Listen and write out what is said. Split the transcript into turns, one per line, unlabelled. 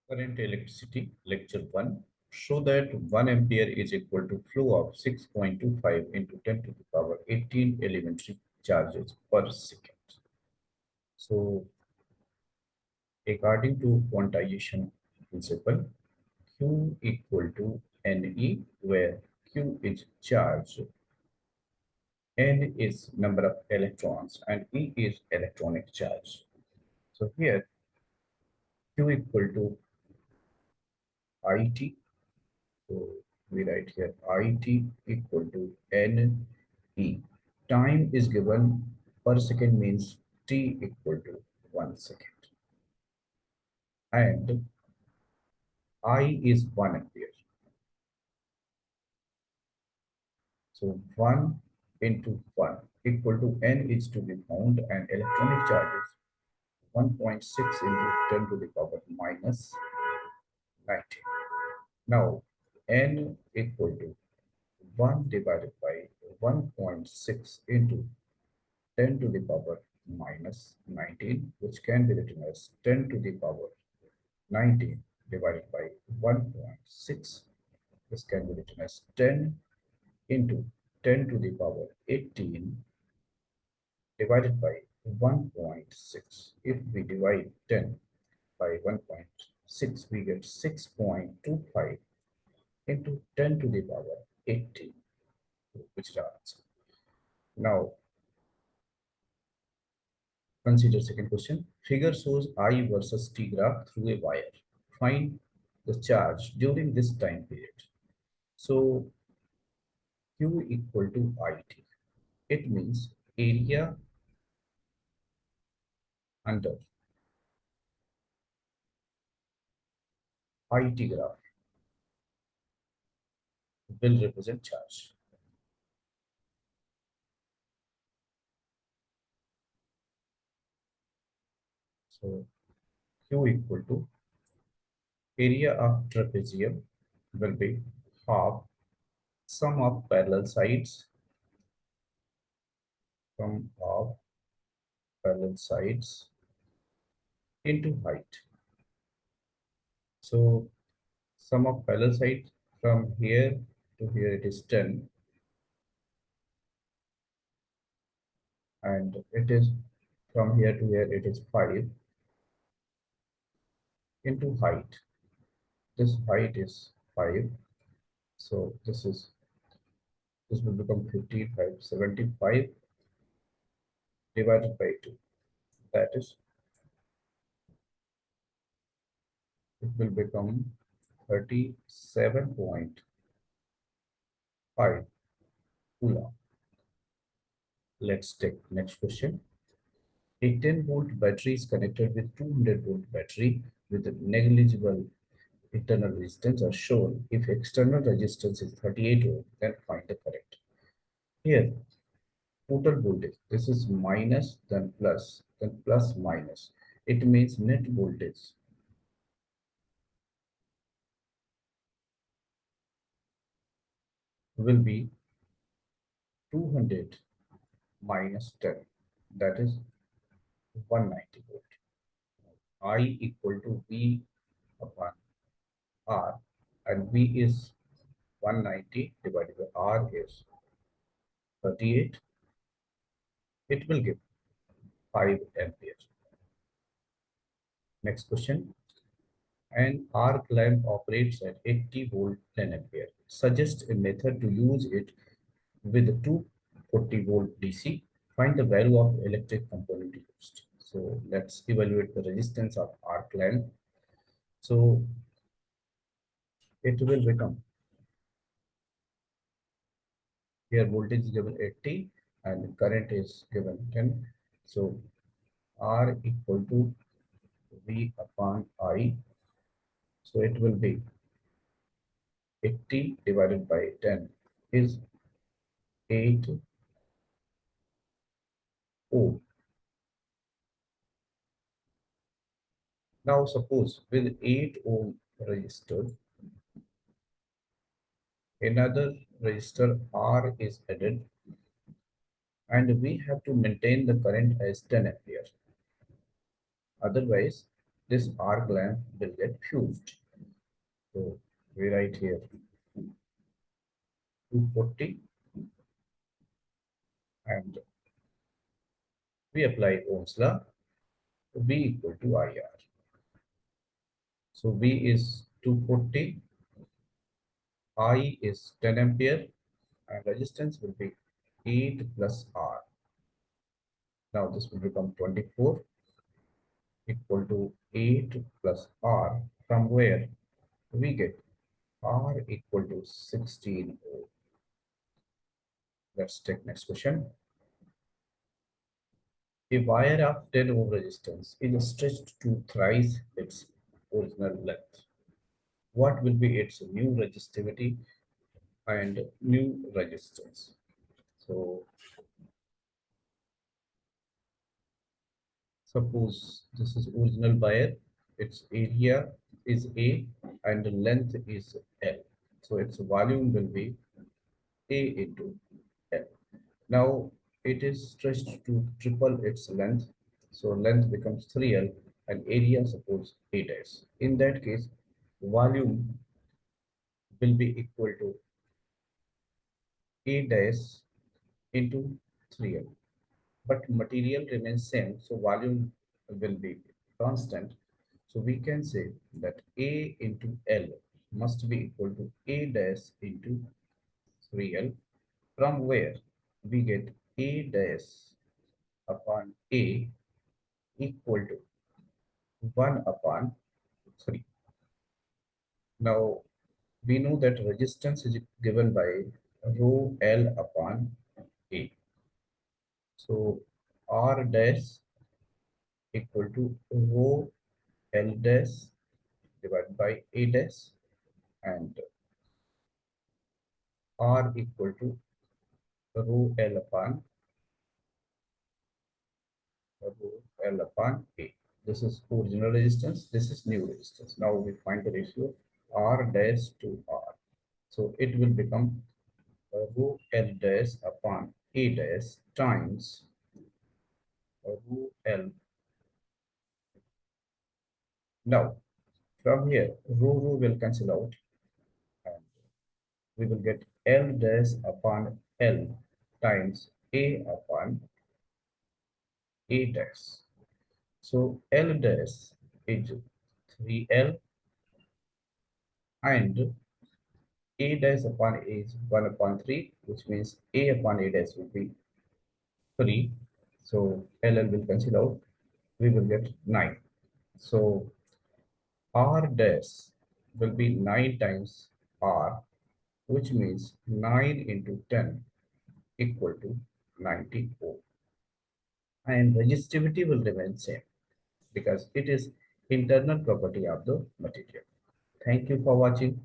Current electricity, lecture 1. Show that 1 ampere is equal to flow of 6.25 into 10 to the power 18 elementary charges per second. So, according to quantization principle, Q equal to Ne, where Q is charge, N is number of electrons, and E is electronic charge. So here, Q equal to IT. So we write here IT equal to NE. Time is given per second means T equal to 1 second. And I is 1 ampere. So 1 into 1 equal to N is to be found, and electronic charge is 1.6 into 10 to the power minus 19. Now N equal to 1 divided by 1.6 into 10 to the power minus 19, which can be written as 10 to the power 19 divided by 1.6. This can be written as 10 into 10 to the power 18 divided by 1.6. If we divide 10 by 1.6, we get 6.25 into 10 to the power 18, which is our answer. Now, consider second question. Figure shows I versus T graph through a wire. Find the charge during this time period. So Q equal to IT. It means area under IT graph will represent charge. So Q equal to area of trapezium will be half sum of parallel sides from of parallel sides into height. So sum of parallel sides from here to here it is 10, and it is from here to here it is 5 into height. This height is 5, so this will become 55, 75 divided by 2. That is, it will become 37.5 Coulomb. Let's take next question. A 10-volt battery is connected with 200-volt battery with negligible internal resistance are shown. If external resistance is 38 ohm, then find the current. Here, total voltage. This is minus, then plus minus. It means net voltage will be 200 minus 10. That is 190 volt. I equal to V upon R, and V is 190 divided by R is 38. It will give 5 amperes. Next question. An arc lamp operates at 80 volt 10 ampere. Suggest a method to use it with 240 volt DC. Find the value of electric component used. So let's evaluate the resistance of arc lamp. So it will become, here voltage is given 80 and current is given 10. So R equal to V upon I. So it will be 80 divided by 10 is 8 ohm. Now suppose with 8 ohm resistor, another resistor R is added, and we have to maintain the current as 10 ampere. Otherwise, this arc lamp will get fused. So we write here 240 and we apply Ohm's law. V equal to IR. So V is 240, I is 10 ampere, and resistance will be 8 plus R. Now this will become 24 equal to 8 plus R, from where we get R equal to 16 ohm. Let's take next question. A wire of 10 ohm resistance is stretched to thrice its original length. What will be its new resistivity and new resistance? So suppose this is original wire, its area is A and the length is L. So its volume will be A into L. Now it is stretched to triple its length. So length becomes 3L and area suppose 8S. In that case, volume will be equal to A dash into 3L. But material remains same, so volume will be constant. So we can say that A into L must be equal to A dash into 3L, from where we get A dash upon A equal to 1 upon 3. Now we know that resistance is given by rho L upon A. So R dash equal to rho L dash divided by A dash, and R equal to rho L upon rho L upon A. This is original resistance, this is new resistance. Now we find the ratio R dash to R. So it will become rho L dash upon A dash times rho L. Now from here, rho will cancel out and we will get L dash upon L times A upon A dash. So L dash is 3L and A dash upon A is 1 upon 3, which means A upon A dash will be 3. So LL will cancel out. We will get 9. So R dash will be 9 times R, which means 9 into 10 equal to 90 ohm. And resistivity will remain same because it is internal property of the material. Thank you for watching.